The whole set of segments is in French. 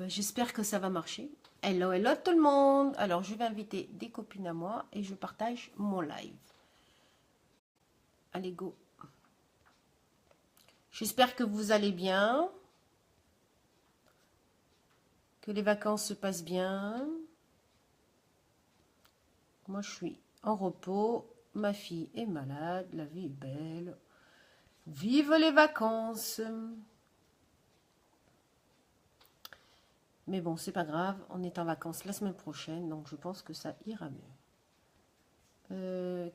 J'espère que ça va marcher. Hello, hello tout le monde. Alors, je vais inviter des copines à moi et je partage mon live. Allez, go. J'espère que vous allez bien. Que les vacances se passent bien. Moi, je suis en repos. Ma fille est malade. La vie est belle. Vive les vacances. Mais bon, c'est pas grave. On est en vacances la semaine prochaine. Donc, je pense que ça ira mieux.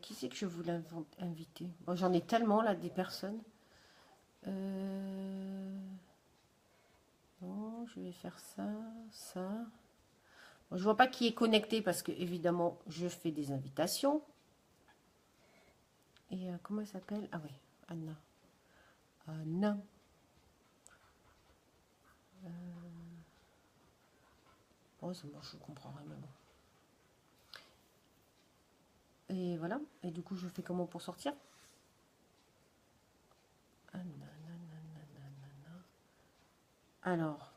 Qui c'est que je voulais inviter? Bon, j'en ai tellement là des personnes. Bon, je vais faire ça, ça. Bon, je vois pas qui est connecté parce que évidemment je fais des invitations. Et comment elle s'appelle? Ah oui, Anna. Anna. Oh, ça marche, je comprends rien. Et voilà. Et du coup, je fais comment pour sortir? Alors,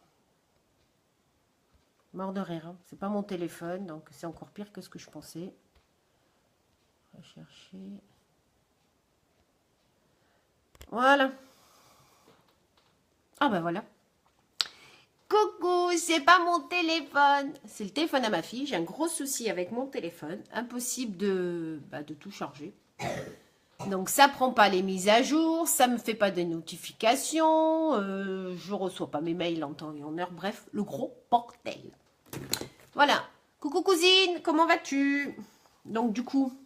mort de rire. Hein. C'est pas mon téléphone, donc c'est encore pire que ce que je pensais. Rechercher. Voilà. Ah ben voilà. Coucou, c'est pas mon téléphone. C'est le téléphone à ma fille. J'ai un gros souci avec mon téléphone. Impossible de tout charger. Donc ça prend pas les mises à jour, ça me fait pas de notifications, je reçois pas mes mails en temps et en heure, bref, le gros bordel. Voilà. Coucou cousine, comment vas-tu? Donc du coup,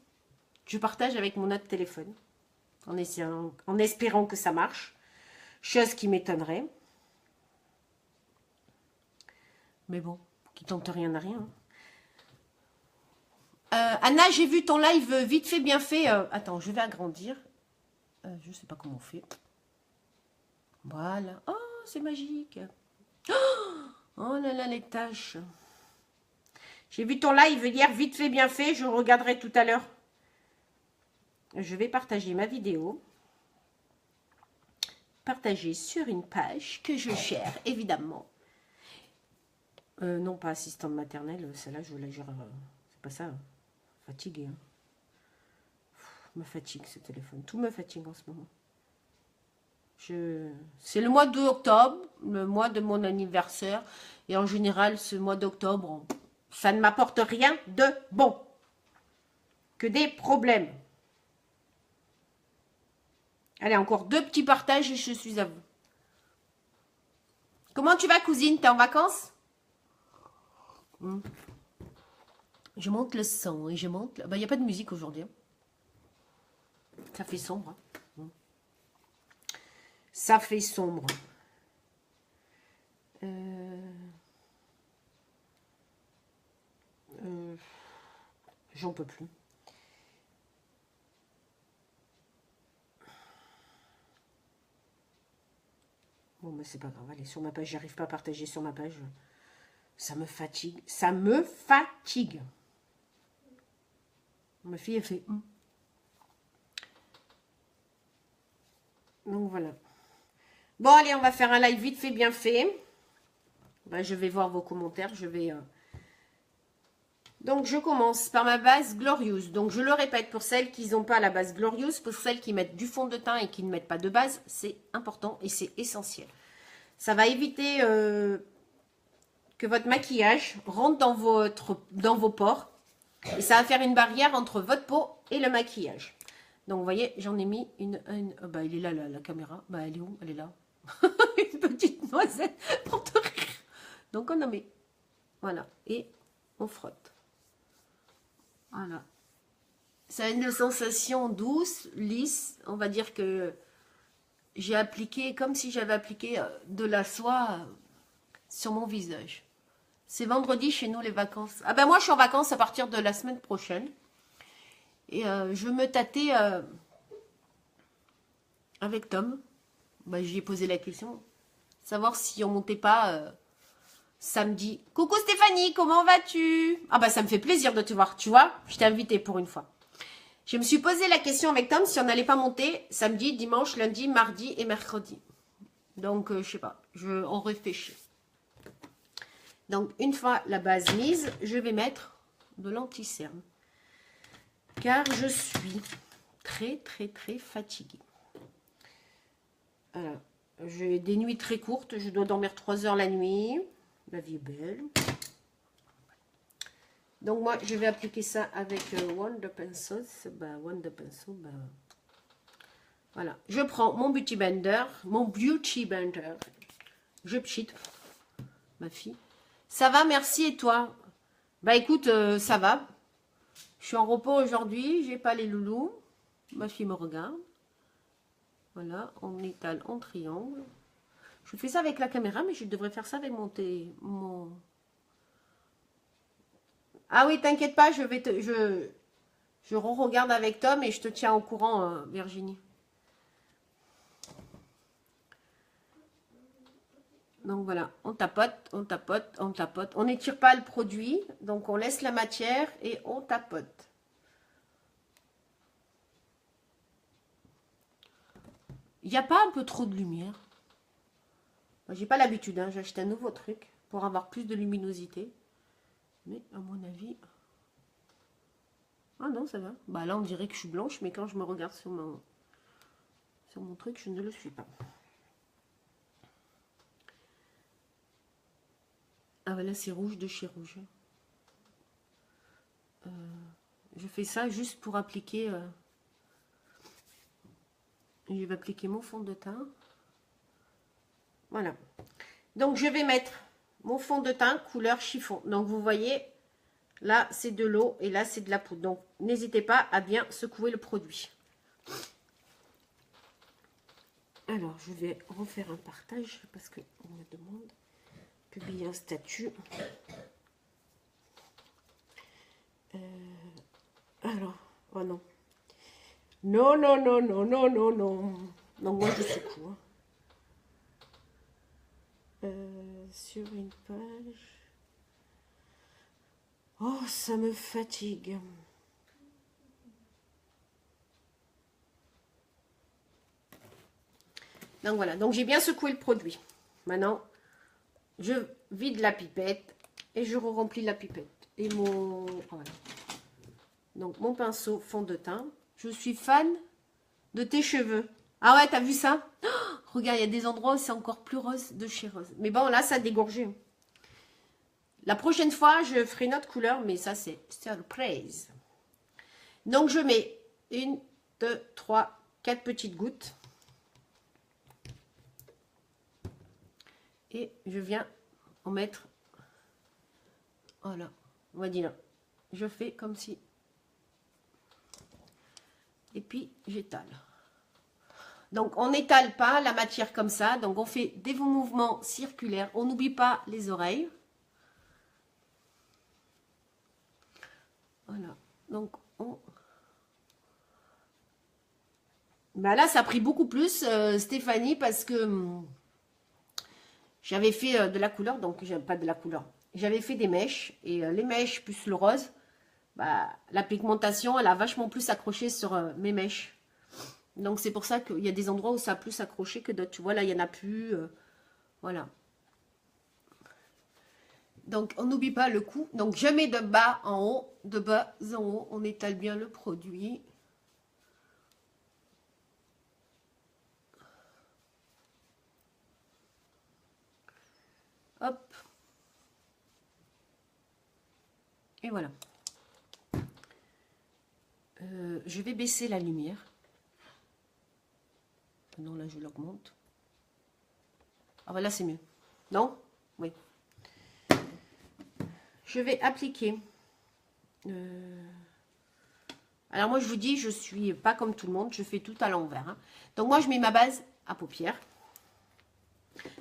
je partage avec mon autre téléphone, en espérant que ça marche, chose qui m'étonnerait. Mais bon, qui tente rien n'a rien. Anna, j'ai vu ton live vite fait, bien fait. Attends, je vais agrandir. Je sais pas comment on fait. Voilà. Oh, c'est magique. Oh là là, les tâches. J'ai vu ton live hier, vite fait, bien fait. Je regarderai tout à l'heure. Je vais partager ma vidéo. Partager sur une page que je share, évidemment. Non, pas assistante maternelle. Celle-là, je la gère. C'est pas ça. Hein. Fatiguée. Hein. Me fatigue ce téléphone. Tout me fatigue en ce moment. C'est le mois d'octobre, le mois de mon anniversaire. Et en général, ce mois d'octobre, ça ne m'apporte rien de bon. Que des problèmes. Allez, encore 2 petits partages et je suis à vous. Comment tu vas, cousine? T'es en vacances? Je monte le son et je monte... Il n'y a pas de musique aujourd'hui. Ça fait sombre. Ça fait sombre. J'en peux plus. Bon, mais c'est pas grave. Allez, sur ma page, j'arrive pas à partager sur ma page. Ça me fatigue. Ça me fatigue. Ma fille, elle fait... Donc, voilà. Bon, allez, on va faire un live vite fait, bien fait. Je vais voir vos commentaires. Je vais... Donc, je commence par ma base Glorious. Donc, je le répète, pour celles qui n'ont pas la base Glorious, pour celles qui mettent du fond de teint et qui ne mettent pas de base, c'est important et c'est essentiel. Ça va éviter que votre maquillage rentre dans vos pores. Et ça va faire une barrière entre votre peau et le maquillage. Donc, vous voyez, j'en ai mis une il est là, la caméra. Elle est où? Elle est là. Une petite noisette pour te rire. Donc, on en met. Voilà. Et on frotte. Voilà. Ça a une sensation douce, lisse. On va dire que j'ai appliqué, comme si j'avais appliqué de la soie sur mon visage. C'est vendredi chez nous les vacances. Ah ben moi je suis en vacances à partir de la semaine prochaine. Et je me tâtais avec Tom. Je lui ai posé la question. Savoir si on montait pas samedi. Coucou Stéphanie, comment vas-tu? Ah bah ça me fait plaisir de te voir, tu vois. Je t'ai invitée pour une fois. Je me suis posé la question avec Tom si on n'allait pas monter samedi, dimanche, lundi, mardi et mercredi. Donc je sais pas, on réfléchit. Donc, une fois la base mise, je vais mettre de l'anti-cerne. Car je suis très fatiguée. Voilà. J'ai des nuits très courtes. Je dois dormir 3 heures la nuit. La vie est belle. Donc, moi, je vais appliquer ça avec Wonder Pencil. Wonder Pencil, voilà. Je prends mon Beauty Blender. Je pchite, ma fille. Ça va, merci, et toi? Bah, écoute, ça va. Je suis en repos aujourd'hui. J'ai pas les loulous. Ma fille me regarde. Voilà, on étale en triangle. Je fais ça avec la caméra, mais je devrais faire ça avec mon... Ah oui, t'inquiète pas, je regarde avec Tom et je te tiens au courant, Virginie. Donc voilà, on tapote, on tapote, on tapote. On n'étire pas le produit, donc on laisse la matière et on tapote. Il n'y a pas un peu trop de lumière? J'ai pas l'habitude, hein, j'ai acheté un nouveau truc pour avoir plus de luminosité. Mais à mon avis... Ah non, ça va. Bah là, on dirait que je suis blanche, mais quand je me regarde sur mon truc, je ne le suis pas. Ah voilà, c'est rouge de chez rouge. Je fais ça juste pour appliquer... Je vais appliquer mon fond de teint. Voilà. Donc, je vais mettre mon fond de teint couleur chiffon. Donc, vous voyez, là, c'est de l'eau et là, c'est de la poudre. Donc, n'hésitez pas à bien secouer le produit. Alors, je vais refaire un partage parce qu'on me demande de publier un statut. Alors, oh non. Non, non, non, non, non, non, non. Donc, moi, je secoue. Sur une page. Oh, ça me fatigue. Donc voilà, donc j'ai bien secoué le produit. Maintenant, je vide la pipette et je remplis la pipette. Et mon... Voilà. Donc mon pinceau fond de teint. Je suis fan de tes cheveux. Ah ouais, t'as vu ça? Oh, regarde, il y a des endroits où c'est encore plus rose de chez Rose. Mais bon, là, ça a dégorgé. La prochaine fois, je ferai une autre couleur, mais ça, c'est surprise. Donc, je mets 1, 2, 3, 4 petites gouttes. Et je viens en mettre... Voilà, on va dire là. Je fais comme si... Et puis, j'étale. Donc, on n'étale pas la matière comme ça. Donc, on fait des mouvements circulaires. On n'oublie pas les oreilles. Voilà. Donc, on... Ben là, ça a pris beaucoup plus, Stéphanie, parce que j'avais fait de la couleur. Donc, pas de la couleur. J'avais fait des mèches. Et les mèches plus le rose, bah, la pigmentation, elle a vachement plus accroché sur mes mèches. Donc, c'est pour ça qu'il y a des endroits où ça a plus accroché que d'autres. Tu vois, là, il n'y en a plus. Voilà. Donc, on n'oublie pas le coup. Donc, je mets de bas en haut, de bas en haut. On étale bien le produit. Hop. Et voilà. Je vais baisser la lumière. Non, là, je l'augmente. Ah, voilà, c'est mieux. Non? Oui. Je vais appliquer. Alors, moi, je vous dis, je suis pas comme tout le monde. Je fais tout à l'envers. Hein. Donc, moi, je mets ma base à paupières.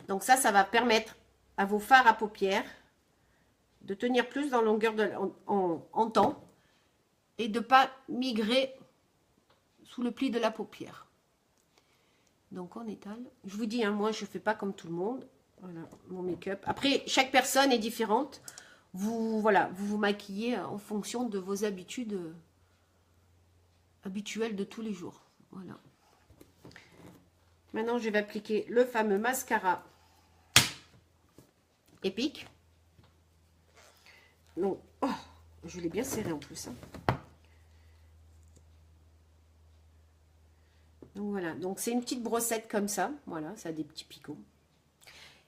Donc, ça va permettre à vos fards à paupières de tenir plus dans longueur en temps et de ne pas migrer sous le pli de la paupière. Donc, on étale. Je vous dis, hein, moi, je ne fais pas comme tout le monde. Voilà, mon make-up. Après, chaque personne est différente. Voilà, vous maquillez en fonction de vos habitudes habituelles de tous les jours. Voilà. Maintenant, je vais appliquer le fameux mascara Epic. Donc, oh, je l'ai bien serré en plus. Hein. Donc voilà, donc c'est une petite brossette comme ça. Voilà, ça a des petits picots.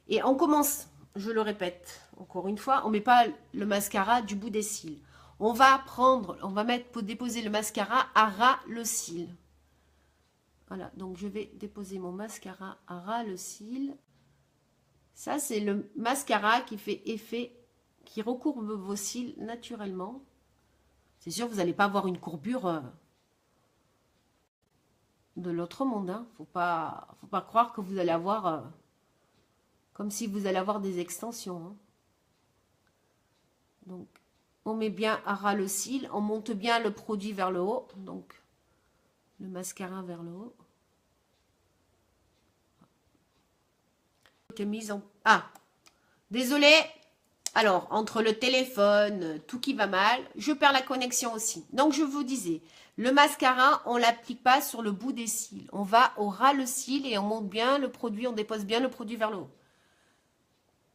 Et on commence, je le répète, encore une fois, on ne met pas le mascara du bout des cils. On va prendre, on va mettre pour déposer le mascara à ras le cil. Voilà, donc je vais déposer mon mascara à ras le cil. Ça, c'est le mascara qui fait effet, qui recourbe vos cils naturellement. C'est sûr, vous n'allez pas avoir une courbure de l'autre monde. Hein. Faut pas croire que vous allez avoir... comme si vous allez avoir des extensions. Hein. Donc, on met bien à ras le cil. On monte bien le produit vers le haut. Donc, le mascara vers le haut. Mise en... Ah, désolé. Alors, entre le téléphone, tout qui va mal, je perds la connexion aussi. Donc, je vous disais, le mascara, on ne l'applique pas sur le bout des cils. On va au ras le cil et on monte bien le produit, on dépose bien le produit vers le haut.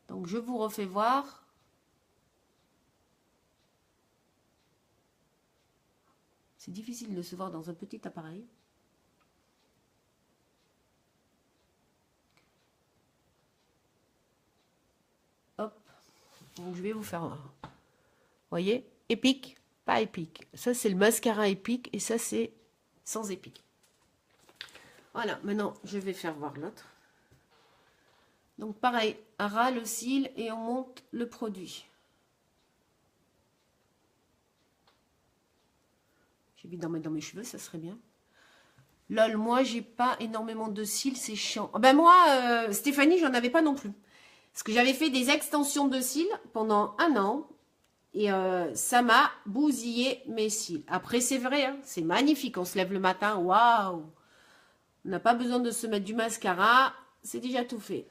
Donc, je vous refais voir. C'est difficile de se voir dans un petit appareil. Hop. Donc, je vais vous faire voir. Vous voyez, épique, pas épique. Ça, c'est le mascara épique et ça, c'est sans épique. Voilà, maintenant, je vais faire voir l'autre. Donc, pareil, à ras le cil et on monte le produit. J'ai envie d'en mettre dans mes cheveux, ça serait bien. Lol, moi, j'ai pas énormément de cils, c'est chiant. Ben moi, Stéphanie, j'en avais pas non plus. Parce que j'avais fait des extensions de cils pendant 1 an. Et ça m'a bousillé mes cils. Après, c'est vrai, hein, c'est magnifique. On se lève le matin, waouh! On n'a pas besoin de se mettre du mascara. C'est déjà tout fait.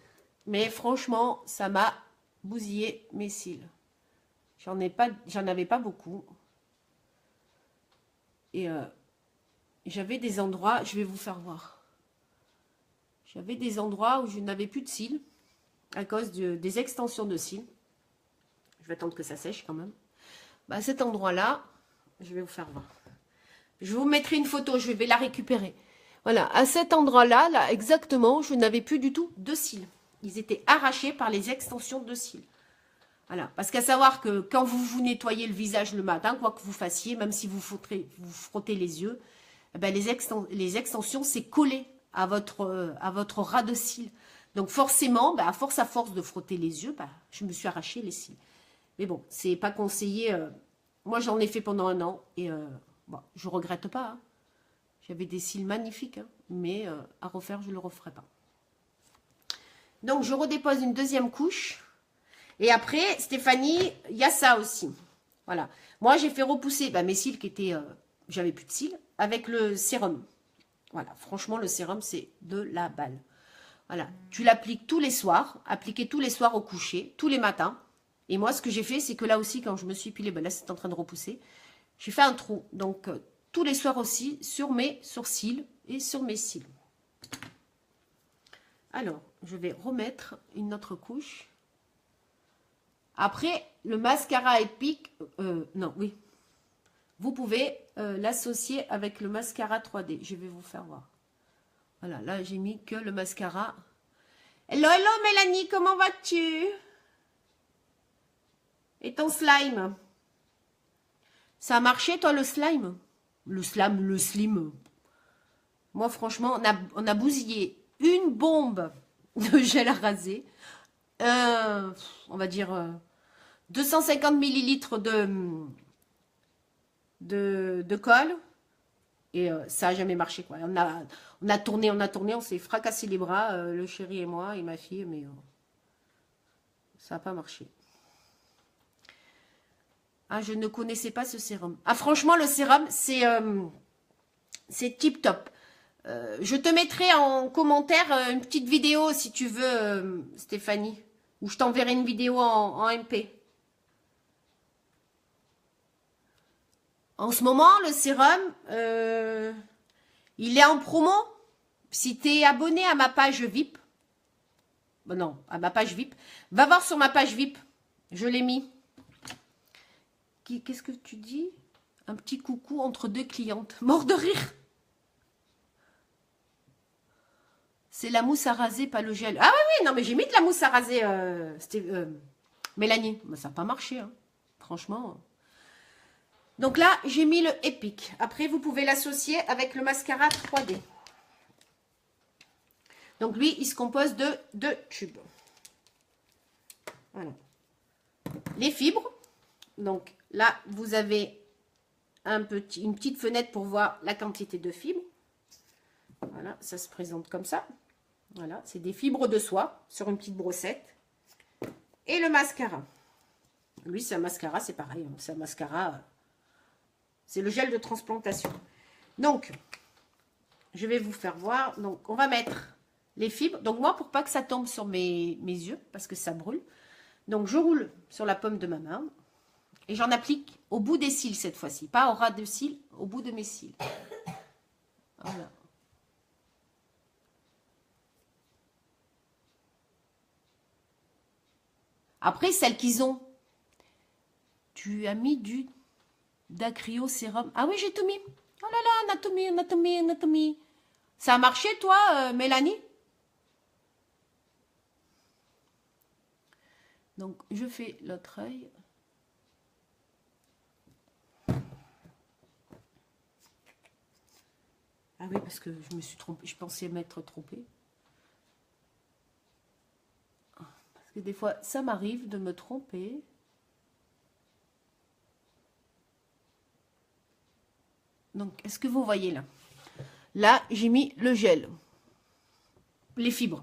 Mais franchement, ça m'a bousillé mes cils. J'en avais pas beaucoup. Et j'avais des endroits, je vais vous faire voir. J'avais des endroits où je n'avais plus de cils à cause des extensions de cils. Je vais attendre que ça sèche quand même. Bah, cet endroit-là, je vais vous faire voir. Je vous mettrai une photo, je vais la récupérer. Voilà, à cet endroit-là, là, exactement, je n'avais plus du tout de cils. Ils étaient arrachés par les extensions de cils. Voilà, parce qu'à savoir que quand vous vous nettoyez le visage le matin, quoi que vous fassiez, même si vous frottez les yeux, eh ben les extensions, c'est collé à votre ras de cils. Donc forcément, à force de frotter les yeux, je me suis arraché les cils. Mais bon, c'est pas conseillé. Moi, j'en ai fait pendant 1 an et bon, je regrette pas. Hein. J'avais des cils magnifiques, hein, mais à refaire, je ne le referai pas. Donc, je redépose une deuxième couche. Et après, Stéphanie, il y a ça aussi. Voilà. Moi, j'ai fait repousser mes cils qui étaient... j'avais plus de cils, avec le sérum. Voilà. Franchement, le sérum, c'est de la balle. Voilà. Tu l'appliques tous les soirs. Appliquez tous les soirs au coucher, tous les matins. Et moi, ce que j'ai fait, c'est que là aussi, quand je me suis épilée, là, c'est en train de repousser. J'ai fait un trou. Donc, tous les soirs aussi, sur mes sourcils et sur mes cils. Alors, je vais remettre une autre couche. Après, le mascara épique, non, oui. Vous pouvez l'associer avec le mascara 3D. Je vais vous faire voir. Voilà, là, j'ai mis que le mascara. Hello, hello, Mélanie, comment vas-tu? Et ton slime? Ça a marché, toi, le slime? Le slim. Moi, franchement, on a bousillé une bombe de gel à raser. On va dire 250 millilitres de colle. Et ça n'a jamais marché, quoi. On a tourné, on s'est fracassé les bras, le chéri et moi et ma fille, mais ça n'a pas marché. Ah, je ne connaissais pas ce sérum. Ah, franchement, le sérum, c'est tip top. Je te mettrai en commentaire une petite vidéo, si tu veux, Stéphanie. Ou je t'enverrai une vidéo en MP. En ce moment, le sérum, il est en promo. Si tu es abonné à ma page VIP, bon non, à ma page VIP, va voir sur ma page VIP. Je l'ai mis. Qu'est-ce que tu dis? Un petit coucou entre deux clientes. Mort de rire. C'est la mousse à raser, pas le gel. Ah oui, oui, non, mais j'ai mis de la mousse à raser, Mélanie. Mais ça n'a pas marché, hein. Franchement. Donc là, j'ai mis le Epic. Après, vous pouvez l'associer avec le mascara 3D. Donc lui, il se compose de 2 tubes. Voilà. Les fibres. Donc là, vous avez une petite fenêtre pour voir la quantité de fibres. Voilà, ça se présente comme ça. Voilà, c'est des fibres de soie sur une petite brossette. Et le mascara. Lui, c'est un mascara, c'est pareil. C'est un mascara, c'est le gel de transplantation. Donc, je vais vous faire voir. Donc, on va mettre les fibres. Donc, moi, pour pas que ça tombe sur mes yeux, parce que ça brûle. Donc, je roule sur la paume de ma main. Et j'en applique au bout des cils cette fois-ci. Pas au ras de cils, au bout de mes cils. Voilà. Après, celles qu'ils ont. Tu as mis du Dacryo sérum. Ah oui, j'ai tout mis. Oh là là, anatomie, anatomie, anatomie. Ça a marché, toi, Mélanie? Donc, je fais l'autre œil. Ah oui, parce que je me suis trompée. Je pensais m'être trompée. Parce que des fois, ça m'arrive de me tromper. Donc, est-ce que vous voyez là? Là, j'ai mis le gel. Les fibres.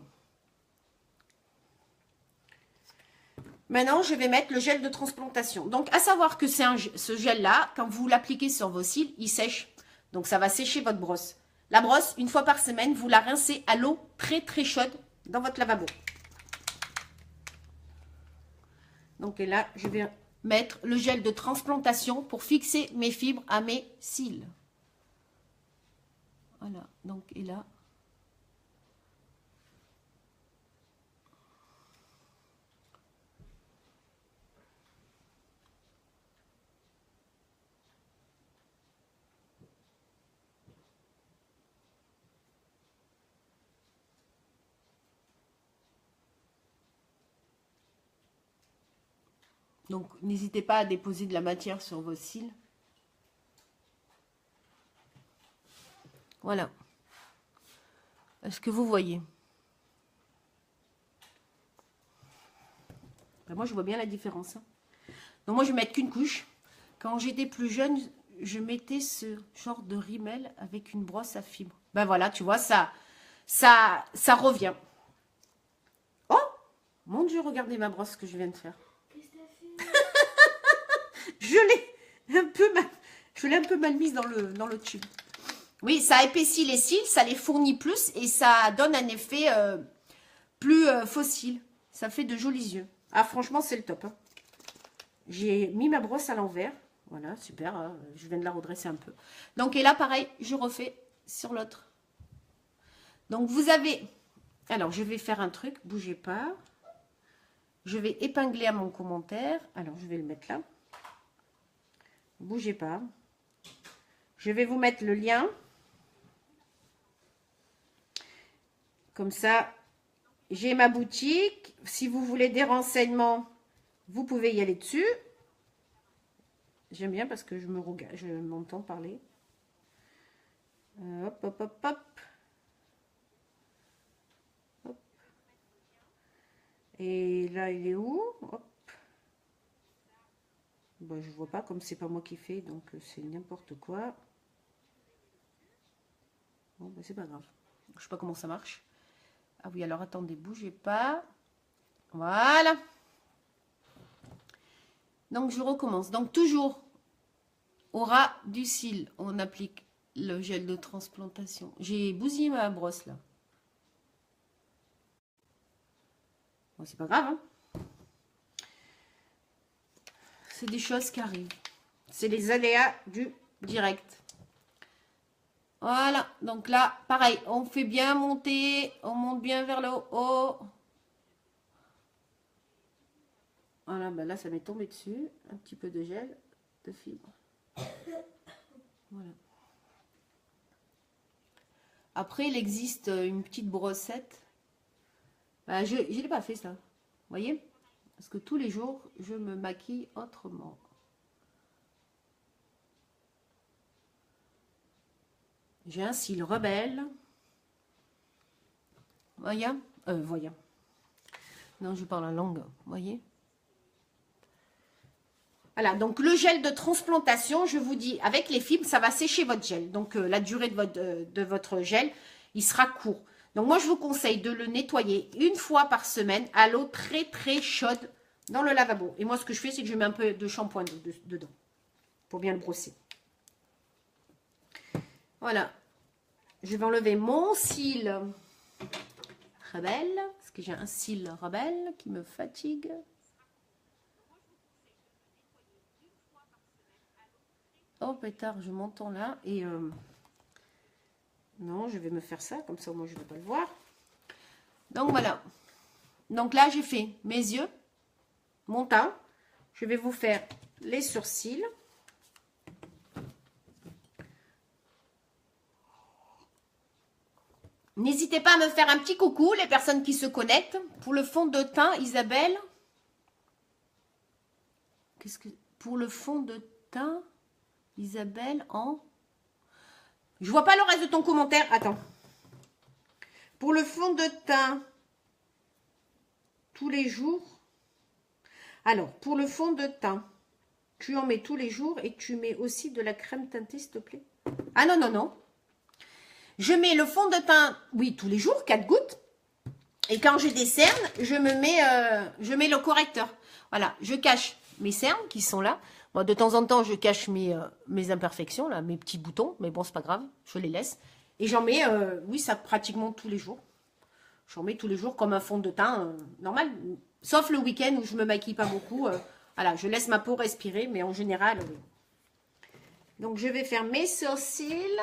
Maintenant, je vais mettre le gel de transplantation. Donc, à savoir que ce gel-là, quand vous l'appliquez sur vos cils, il sèche. Donc, ça va sécher votre brosse. La brosse, une fois par semaine, vous la rincez à l'eau très très chaude dans votre lavabo. Donc, et là, je vais mettre le gel de transplantation pour fixer mes fibres à mes cils. Voilà. Donc, et là... Donc, n'hésitez pas à déposer de la matière sur vos cils. Voilà. Est-ce que vous voyez? Ben, moi, je vois bien la différence. Hein. Donc, moi, je vais mettre qu'une couche. Quand j'étais plus jeune, je mettais ce genre de rimel avec une brosse à fibres. Ben voilà, tu vois, ça revient. Oh, mon Dieu, regardez ma brosse que je viens de faire. Je l'ai un peu mal mise dans le tube. Oui, ça épaissit les cils, ça les fournit plus et ça donne un effet plus fossile. Ça fait de jolis yeux. Ah, franchement, c'est le top. Hein. J'ai mis ma brosse à l'envers. Voilà, super. Hein. Je viens de la redresser un peu. Donc, et là, pareil, je refais sur l'autre. Donc, vous avez... Alors, je vais faire un truc. Bougez pas. Je vais épingler à mon commentaire. Alors, je vais le mettre là. Bougez pas. Je vais vous mettre le lien. Comme ça, j'ai ma boutique. Si vous voulez des renseignements, vous pouvez y aller dessus. J'aime bien parce que je m'entends parler. Hop, hop, hop, hop. Hop. Et là, il est où? Hop. Bon, je vois pas, comme c'est pas moi qui fais, donc c'est n'importe quoi. Bon, ben, c'est pas grave. Je sais pas comment ça marche. Ah oui, alors attendez, bougez pas. Voilà. Donc, je recommence. Donc, toujours au ras du cil, on applique le gel de transplantation. J'ai bousillé ma brosse, là. Bon, c'est pas grave, hein. C'est des choses qui arrivent. C'est les aléas du direct. Voilà, donc là, pareil, on fait bien monter, on monte bien vers le haut. Voilà, ben là, ça m'est tombé dessus. Un petit peu de gel. de fibres. Voilà. Après, il existe une petite brossette. Bah, je ne l'ai pas fait, ça. Vous voyez? Parce que tous les jours, je me maquille autrement. J'ai un cil rebelle. Voyez? Voyez. Non, je parle en langue. Voyez? Voilà, donc le gel de transplantation, je vous dis, avec les fibres, ça va sécher votre gel. Donc la durée de votre gel, il sera court. Donc moi, je vous conseille de le nettoyer une fois par semaine à l'eau très très chaude dans le lavabo. Et moi, ce que je fais, c'est que je mets un peu de shampoing dedans pour bien le brosser. Voilà. Je vais enlever mon cil rebelle, parce que j'ai un cil rebelle qui me fatigue. Oh pétard, je m'entends là et non, je vais me faire ça, comme ça moi je ne vais pas le voir. Donc voilà. Donc là j'ai fait mes yeux, mon teint. Je vais vous faire les sourcils. N'hésitez pas à me faire un petit coucou, les personnes qui se connectent. Pour le fond de teint, Isabelle. Qu'est-ce que... Pour le fond de teint, Isabelle, en... Je vois pas le reste de ton commentaire. Attends. Pour le fond de teint, tous les jours. Alors, pour le fond de teint, tu en mets tous les jours et tu mets aussi de la crème teintée, s'il te plaît. Ah non, non, non. Je mets le fond de teint, oui, tous les jours, 4 gouttes. Et quand j'ai des cernes, je mets le correcteur. Voilà, je cache mes cernes qui sont là. Bon, de temps en temps, je cache mes imperfections, là, mes petits boutons. Mais bon, c'est pas grave, je les laisse. Et j'en mets, oui, ça pratiquement tous les jours. J'en mets tous les jours comme un fond de teint normal. Sauf le week-end où je me maquille pas beaucoup. Voilà, je laisse ma peau respirer, mais en général, oui. Donc, je vais faire mes sourcils.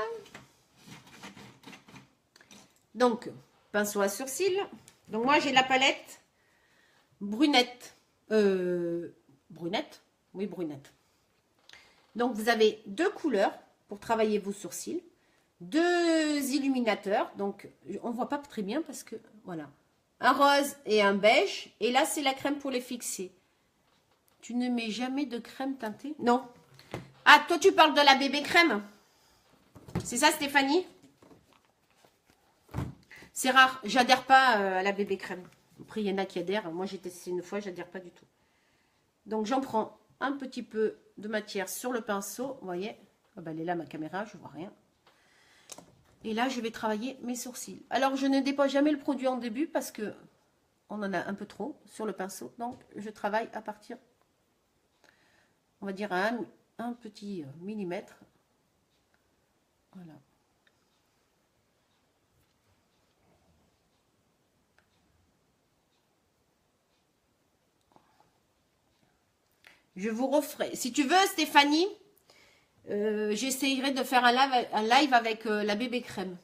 Donc, pinceau à sourcils. Donc, moi, j'ai la palette brunette. Brunette? Oui, brunette. Donc, vous avez 2 couleurs pour travailler vos sourcils. 2 illuminateurs. Donc, on ne voit pas très bien parce que, voilà. Un rose et un beige. Et là, c'est la crème pour les fixer. Tu ne mets jamais de crème teintée? Non. Ah, toi, tu parles de la bébé crème? C'est ça, Stéphanie? C'est rare. J'adhère pas à la bébé crème. Après, il y en a qui adhèrent. Moi, j'ai testé une fois, j'adhère pas du tout. Donc, j'en prends un petit peu de matière sur le pinceau. Vous voyez? Ah ben, elle est là, ma caméra, je vois rien. Et là, je vais travailler mes sourcils. Alors, je ne dépose jamais le produit en début parce que on en a un peu trop sur le pinceau. Donc, je travaille à partir, on va dire, à un petit millimètre. Voilà. Je vous referai. Si tu veux, Stéphanie, j'essayerai de faire un live avec la bébé crème.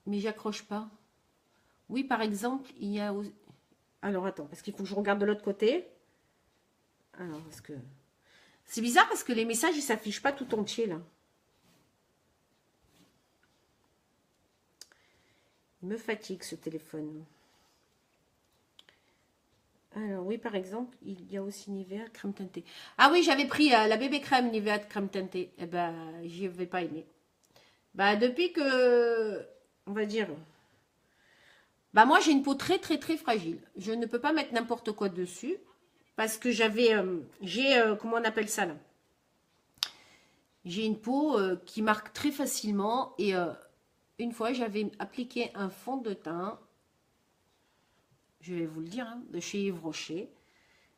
Mais j'accroche pas. Oui, par exemple, il y a... Alors, attends, parce qu'il faut que je regarde de l'autre côté. Alors, parce que... C'est bizarre parce que les messages, ils ne s'affichent pas tout entier, là. Il me fatigue, ce téléphone. Alors, oui, par exemple, il y a aussi Nivea crème teintée. Ah oui, j'avais pris la bébé crème Nivea crème teintée. Eh ben, j'y avais pas aimé. Bah, depuis que... On va dire... Bah, moi, j'ai une peau très, très, très fragile. Je ne peux pas mettre n'importe quoi dessus. Parce que j'avais... comment on appelle ça, là? J'ai une peau qui marque très facilement. Et une fois, j'avais appliqué un fond de teint. Je vais vous le dire, hein, de chez Yves Rocher.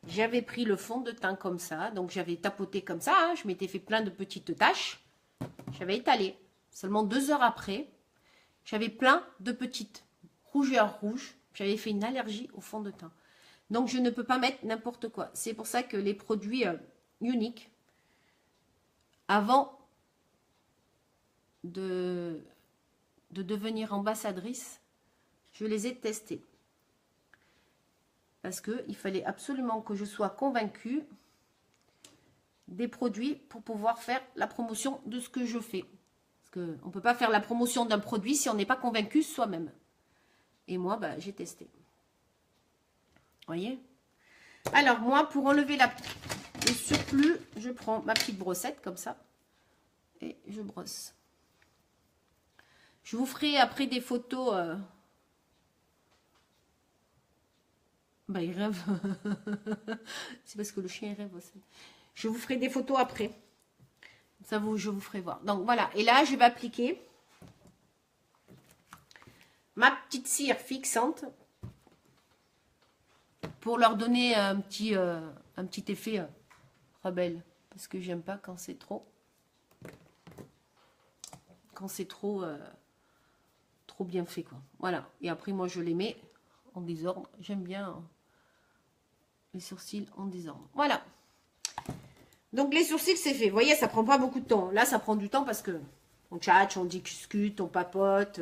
J'avais pris le fond de teint comme ça. Donc, j'avais tapoté comme ça. Hein, je m'étais fait plein de petites taches. J'avais étalé. Seulement 2 heures après, j'avais plein de petites rougeurs rouges. J'avais fait une allergie au fond de teint. Donc, je ne peux pas mettre n'importe quoi. C'est pour ça que les produits uniques, avant de devenir ambassadrice, je les ai testés. Parce qu'il fallait absolument que je sois convaincue des produits pour pouvoir faire la promotion de ce que je fais. Parce qu'on ne peut pas faire la promotion d'un produit si on n'est pas convaincu soi-même. Et moi, bah, j'ai testé. Vous voyez? Alors, moi, pour enlever le surplus, je prends ma petite brossette comme ça. Et je brosse. Je vous ferai après des photos. Bah, il rêve. C'est parce que le chien rêve aussi. Je vous ferai des photos après. Ça je vous ferai voir. Donc voilà. Et là, je vais appliquer ma petite cire fixante pour leur donner un petit effet rebelle. Parce que j'aime pas quand c'est trop. Quand c'est trop bien fait, quoi. Voilà. Et après, moi, je les mets en désordre. J'aime bien les sourcils en désordre. Voilà. Donc, les sourcils, c'est fait. Vous voyez, ça prend pas beaucoup de temps. Là, ça prend du temps parce que on tchatche, on discute, on papote.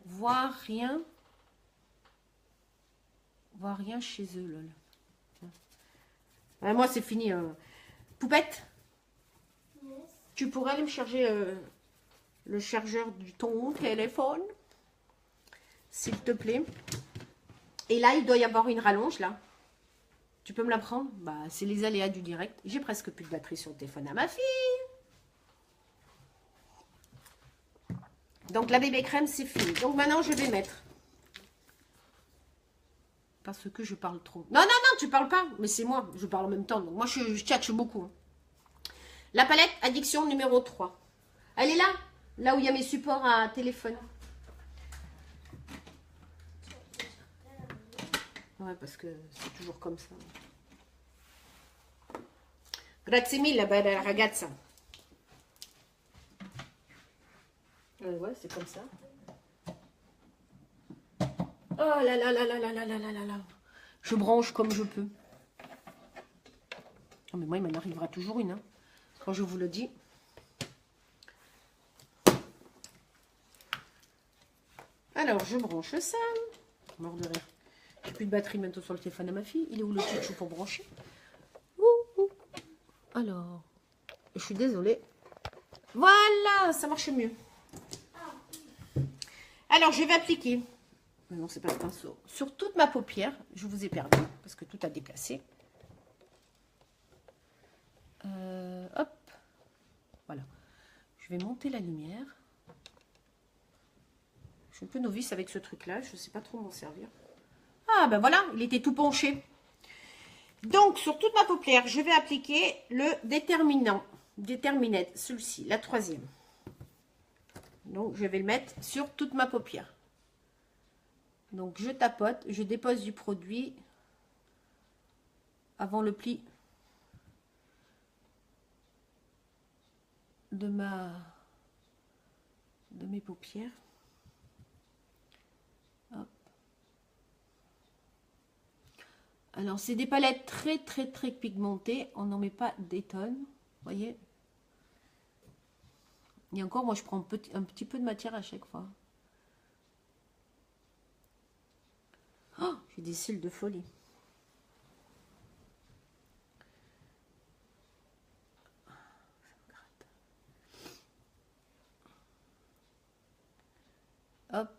Voir rien. Voir rien chez eux, lol. Moi, c'est fini. Poupette, yes. Tu pourrais aller me charger le chargeur de ton téléphone, s'il te plaît. Et là, il doit y avoir une rallonge, là. Tu peux me la prendre? Bah, c'est les aléas du direct. J'ai presque plus de batterie sur le téléphone à ma fille. Donc, la bébé crème, c'est fini. Donc, maintenant, je vais mettre... Parce que je parle trop. Non, non, non, tu parles pas. Mais c'est moi, je parle en même temps. Donc, moi, je tchatche beaucoup. La palette Addiction numéro 3. Elle est là. Là où il y a mes supports à téléphone. Ouais, parce que c'est toujours comme ça. Grazie mille, bella ragazza. Ouais, c'est comme ça. Oh là là là là là là là là là là. Je branche comme je peux. Oh, mais moi, il m'en arrivera toujours une. Hein, quand je vous le dis. Alors, je branche ça. Mort de rire. J'ai plus de batterie maintenant sur le téléphone à ma fille. Il est où le chouchou pour brancher? Alors, je suis désolée. Voilà, ça marche mieux. Alors, je vais appliquer. Non, c'est pas le pinceau. Sur toute ma paupière, je vous ai perdu parce que tout a déplacé. Hop. Voilà. Je vais monter la lumière. Je suis un peu novice avec ce truc-là. Je ne sais pas trop m'en servir. Ah, ben voilà, il était tout penché. Donc, sur toute ma paupière, je vais appliquer le déterminate, celui-ci, la troisième. Donc, je vais le mettre sur toute ma paupière. Donc, je tapote, je dépose du produit avant le pli de mes paupières. Hop. Alors, c'est des palettes très, très, très pigmentées. On n'en met pas des tonnes. Vous voyez? Et encore, moi, je prends un petit peu de matière à chaque fois. Oh, j'ai des cils de folie. Hop.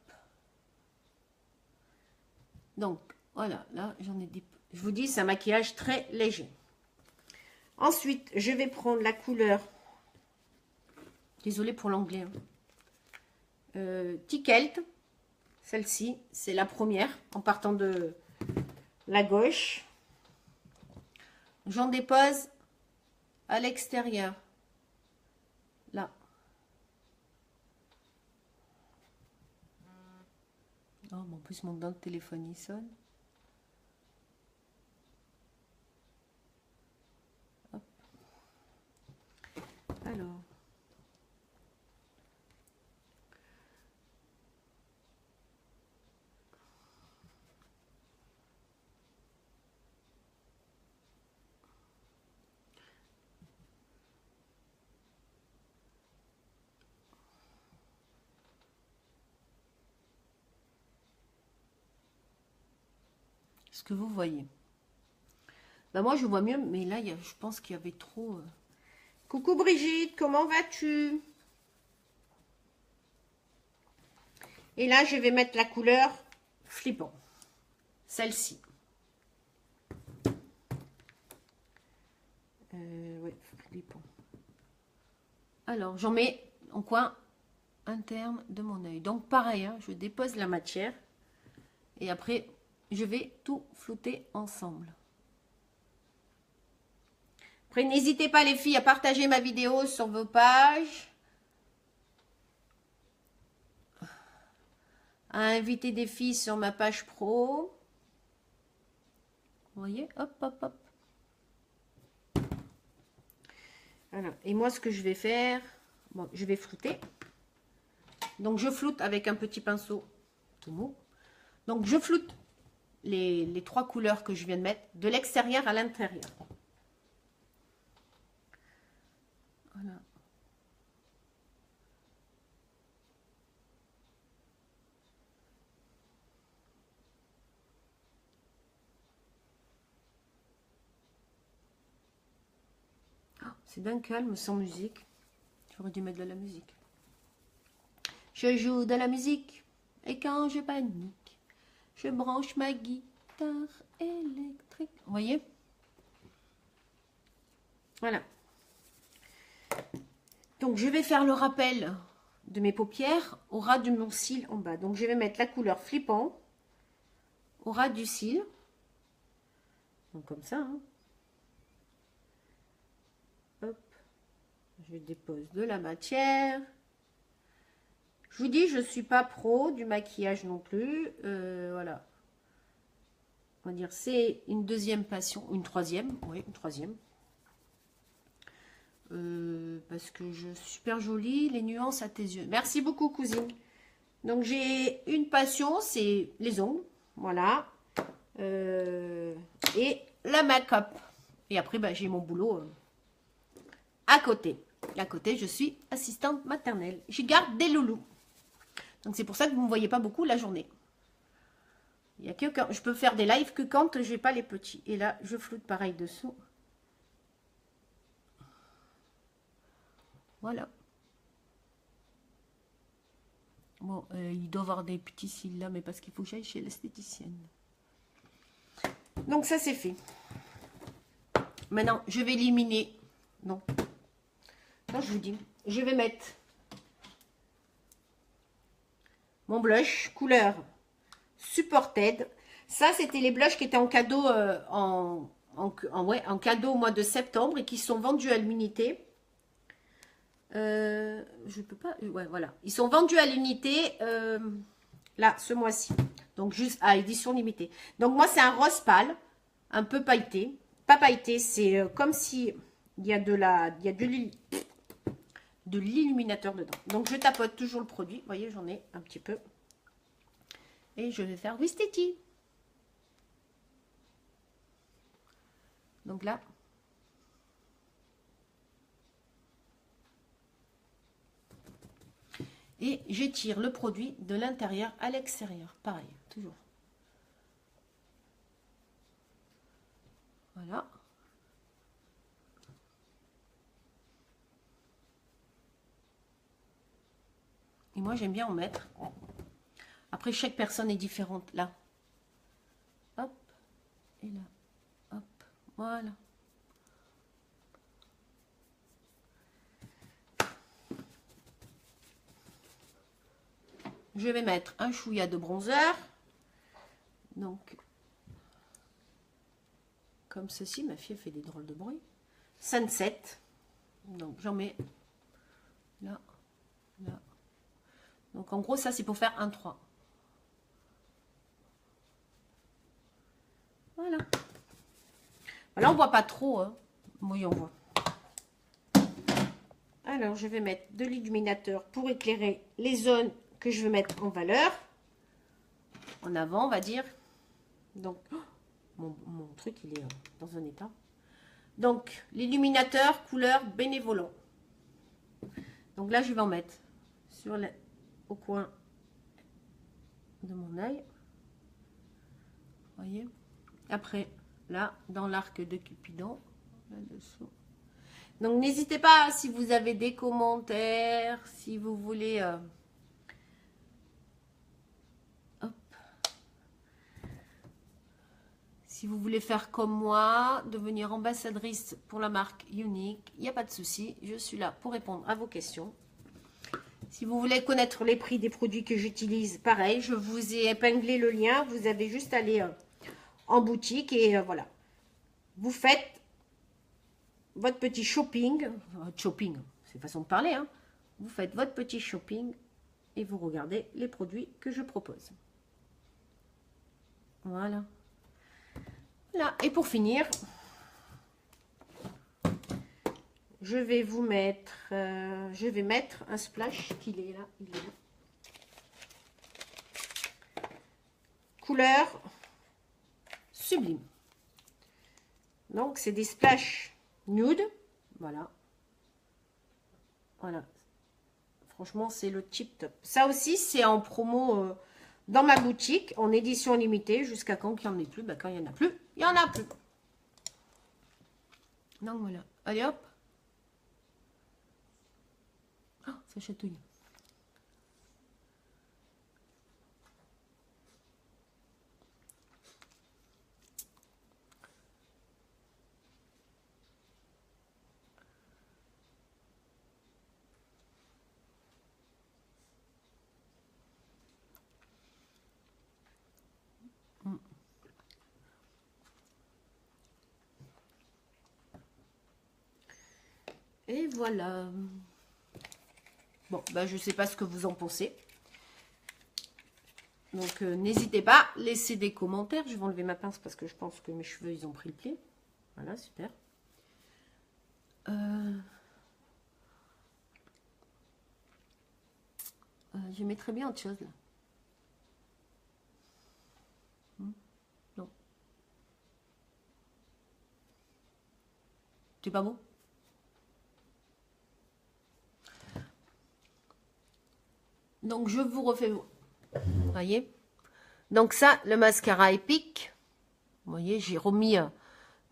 Donc, voilà, là, j'en ai des... Je vous dis, c'est un maquillage très léger. Ensuite, je vais prendre la couleur... Désolée pour l'anglais. Tickelt. Celle-ci, c'est la première, en partant de la gauche. J'en dépose à l'extérieur. Là. Oh, en plus, mon dent de téléphone, il sonne. Hop. Alors. Ce que vous voyez. Bah moi, je vois mieux, mais là, je pense qu'il y avait trop... Coucou Brigitte, comment vas-tu? Et là, je vais mettre la couleur flippant. Celle-ci. Ouais, flippant. Alors, j'en mets en coin interne de mon œil. Donc, pareil, hein, je dépose la matière. Et après, je vais tout flouter ensemble. Après, n'hésitez pas les filles à partager ma vidéo sur vos pages. À inviter des filles sur ma page pro. Vous voyez, hop, hop, hop. Voilà. Et moi, ce que je vais faire, bon, je vais flouter. Donc, je floute avec un petit pinceau tout mou. Donc, je floute les trois couleurs que je viens de mettre de l'extérieur à l'intérieur. Voilà. Oh, c'est d'un calme sans musique. J'aurais dû mettre de la musique. Je joue de la musique et quand je panique, je branche ma guitare électrique. Vous voyez? Voilà. Donc, je vais faire le rappel de mes paupières au ras de mon cil en bas. Donc, je vais mettre la couleur flippant au ras du cil. Donc, comme ça. Hein. Hop. Je dépose de la matière. Je vous dis, je ne suis pas pro du maquillage non plus. Voilà. On va dire, c'est une deuxième passion. Une troisième. Oui, une troisième. Parce que je suis super jolie, les nuances à tes yeux. Merci beaucoup, cousine. Donc, j'ai une passion, c'est les ongles. Voilà. Et la make-up. Et après, bah, j'ai mon boulot à côté. À côté, je suis assistante maternelle. Je garde des loulous. Donc, c'est pour ça que vous ne me voyez pas beaucoup la journée. Il y a que quand je peux faire des lives que quand je n'ai pas les petits. Et là, je floute pareil dessous. Voilà. Bon, il doit y avoir des petits cils là, mais parce qu'il faut que j'aille chez l'esthéticienne. Donc ça, c'est fait. Maintenant, je vais éliminer. Non. Non, je vous dis. Je vais mettre mon blush couleur Supported. Ça, c'était les blushs qui étaient en cadeau en cadeau au mois de septembre et qui sont vendus à l'unité. Je peux pas. Ouais, voilà. Ils sont vendus à l'unité là, ce mois-ci. Donc, juste à édition limitée. Donc, moi, c'est un rose pâle, un peu pailleté. Pas pailleté, c'est comme si il y a de l'illuminateur dedans. Donc, je tapote toujours le produit. Vous voyez, j'en ai un petit peu. Et je vais faire Wistiti. Donc là. Et j'étire le produit de l'intérieur à l'extérieur. Pareil, toujours. Voilà. Et moi, j'aime bien en mettre. Après, chaque personne est différente. Là. Hop. Et là. Hop. Voilà. Je vais mettre un chouïa de bronzer. Donc, comme ceci, ma fille fait des drôles de bruit. Sunset. Donc, j'en mets là, là. Donc, en gros, ça, c'est pour faire un 3. Voilà. Là, on voit pas trop. Hein. Oui, on voit. Alors, je vais mettre de l'illuminateur pour éclairer les zones que je veux mettre en valeur. En avant, on va dire. Donc, oh, mon truc, il est dans un état. Donc, l'illuminateur couleur bénévolant. Donc là, je vais en mettre sur au coin de mon œil. Vous voyez? Après, là, dans l'arc de Cupidon, là-dessous. Donc, n'hésitez pas, si vous avez des commentaires, si vous voulez... hop. Si vous voulez faire comme moi, devenir ambassadrice pour la marque Unique, il n'y a pas de souci. Je suis là pour répondre à vos questions. Si vous voulez connaître les prix des produits que j'utilise, pareil, je vous ai épinglé le lien. Vous avez juste à aller en boutique et voilà. Vous faites votre petit shopping. Shopping, c'est façon de parler. Hein. Vous faites votre petit shopping et vous regardez les produits que je propose. Voilà. Là, et pour finir, je vais vous mettre, un splash qu'il est là, il est là. Couleur sublime. Donc, c'est des splash nude. Voilà. Voilà. Franchement, c'est le tip top. Ça aussi, c'est en promo dans ma boutique, en édition limitée, jusqu'à quand il n'y en ait plus. Bah, quand il n'y en a plus, il n'y en a plus. Donc, voilà. Allez, hop. Ah, ça chatouille. Et voilà. Bon, bah, je ne sais pas ce que vous en pensez. Donc, n'hésitez pas, laissez des commentaires. Je vais enlever ma pince parce que je pense que mes cheveux, ils ont pris le pli. Voilà, super. Je mettrais bien autre chose, là. Non. C'est pas beau? Donc, je vous refais... Vous voyez? Donc ça, le mascara épique. Vous voyez, j'ai remis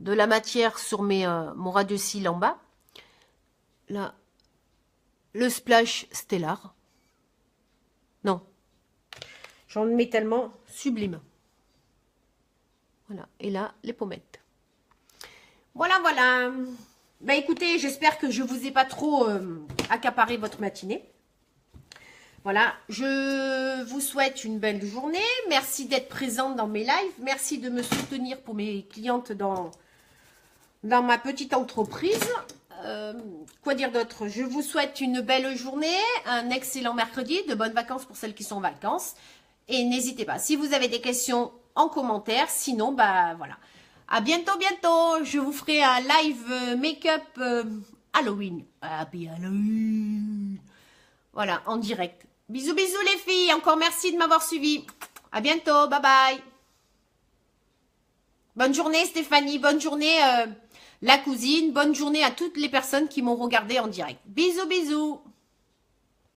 de la matière sur mon ras de cils en bas. Là, le splash stellar. Non. J'en mets tellement sublime. Voilà. Et là, les pommettes. Voilà, voilà. Ben écoutez, j'espère que je vous ai pas trop accaparé votre matinée. Voilà, je vous souhaite une belle journée. Merci d'être présente dans mes lives. Merci de me soutenir pour mes clientes dans ma petite entreprise. Quoi dire d'autre? Je vous souhaite une belle journée, un excellent mercredi, de bonnes vacances pour celles qui sont en vacances. Et n'hésitez pas, si vous avez des questions en commentaire, sinon, bah voilà. À bientôt, bientôt. Je vous ferai un live make-up Halloween. Happy Halloween. Voilà, en direct. Bisous, bisous les filles. Encore merci de m'avoir suivi. À bientôt. Bye bye. Bonne journée Stéphanie. Bonne journée la cousine. Bonne journée à toutes les personnes qui m'ont regardé en direct. Bisous, bisous.